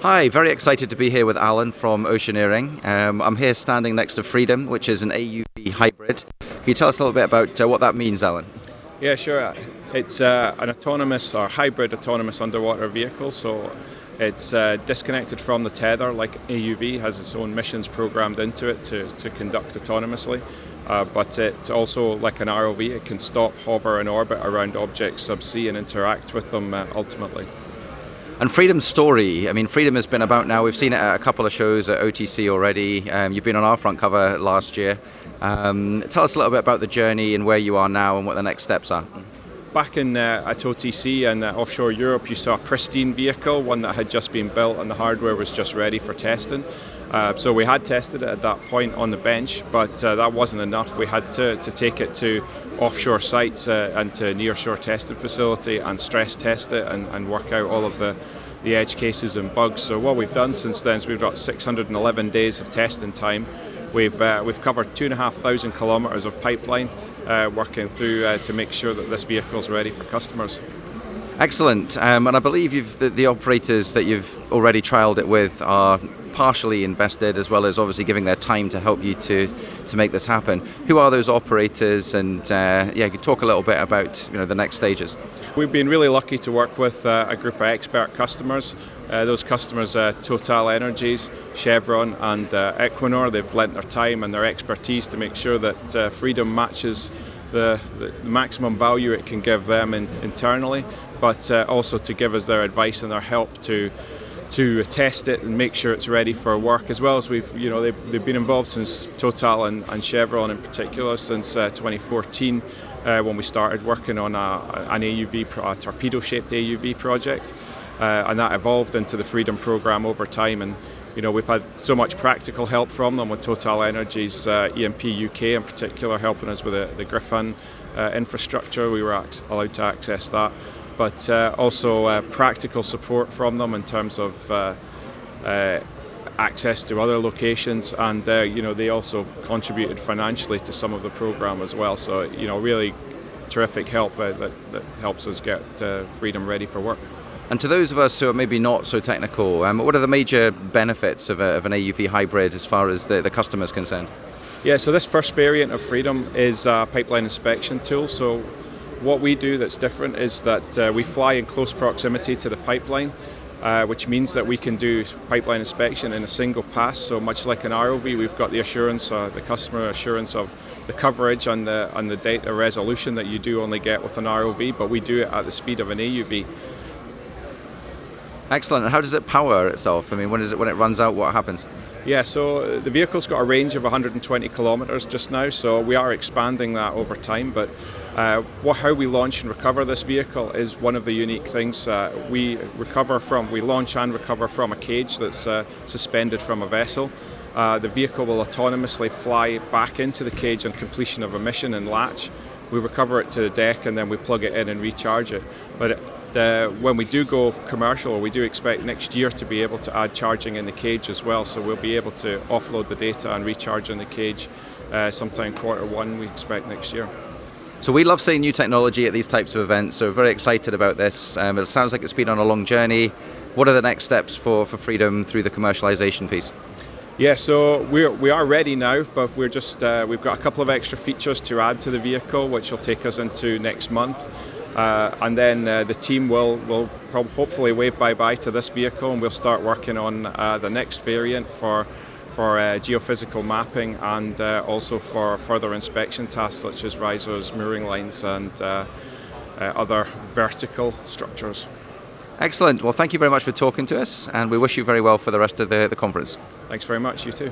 Hi, very excited to be here with Alan from Oceaneering. I'm here standing next to Freedom, which is an AUV hybrid. Can you tell us a little bit about what that means, Alan? Yeah, sure. It's an autonomous or hybrid autonomous underwater vehicle. So it's disconnected from the tether, like AUV has its own missions programmed into it to conduct autonomously. But it's also like an ROV. It can stop, hover, and orbit around objects subsea and interact with them ultimately. And Freedom's story, I mean, Freedom has been about now. We've seen it at a couple of shows at OTC already. You've been on our front cover last year. Tell us a little bit about the journey and where you are now and what the next steps are. Back at OTC and offshore Europe, you saw a pristine vehicle, one that had just been built and the hardware was just ready for testing. So we had tested it at that point on the bench, but that wasn't enough. We had to take it to offshore sites and to nearshore testing facility and stress test it and work out all of the edge cases and bugs. So what we've done since then is we've got 611 days of testing time. We've covered 2,500 kilometres of pipeline working through to make sure that this vehicle is ready for customers. Excellent. And I believe the operators that you've already trialled it with are partially invested, as well as obviously giving their time to help you to make this happen. Who are those operators? And you could talk a little bit about the next stages. We've been really lucky to work with a group of expert customers. Those customers, Total Energies, Chevron, and Equinor. They've lent their time and their expertise to make sure that Freedom matches the maximum value it can give them internally, but also to give us their advice and their help to test it and make sure it's ready for work, as well as they've been involved since Total and Chevron in particular since 2014 when we started working on an AUV, a torpedo-shaped AUV project, and that evolved into the Freedom program over time. And we've had so much practical help from them, with Total Energies, EMP UK in particular, helping us with the Griffin infrastructure. We were allowed to access that, but also practical support from them in terms of access to other locations, and they also contributed financially to some of the program as well. So really terrific help that helps us get Freedom ready for work. And to those of us who are maybe not so technical, what are the major benefits of an AUV hybrid as far as the customer is concerned? Yeah, so this first variant of Freedom is a pipeline inspection tool. So what we do that's different is that we fly in close proximity to the pipeline, which means that we can do pipeline inspection in a single pass. So much like an ROV, we've got the assurance, the customer assurance of the coverage and the data resolution that you do only get with an ROV, but we do it at the speed of an AUV. Excellent. And how does it power itself? I mean, when it runs out, what happens? Yeah, so the vehicle's got a range of 120 kilometres just now, so we are expanding that over time. But how we launch and recover this vehicle is one of the unique things. We launch and recover from a cage that's suspended from a vessel. The vehicle will autonomously fly back into the cage on completion of a mission and latch. We recover it to the deck and then we plug it in and recharge it. But when we do go commercial, we do expect next year to be able to add charging in the cage as well. So we'll be able to offload the data and recharge in the cage sometime Q1 we expect next year. So we love seeing new technology at these types of events, so we're very excited about this. It sounds like it's been on a long journey. What are the next steps for Freedom through the commercialization piece? Yeah, so we are ready now, but we've got a couple of extra features to add to the vehicle, which will take us into next month. And then the team will hopefully wave bye-bye to this vehicle, and we'll start working on the next variant for geophysical mapping and also for further inspection tasks such as risers, mooring lines, and other vertical structures. Excellent. Well, thank you very much for talking to us, and we wish you very well for the rest of the conference. Thanks very much. You too.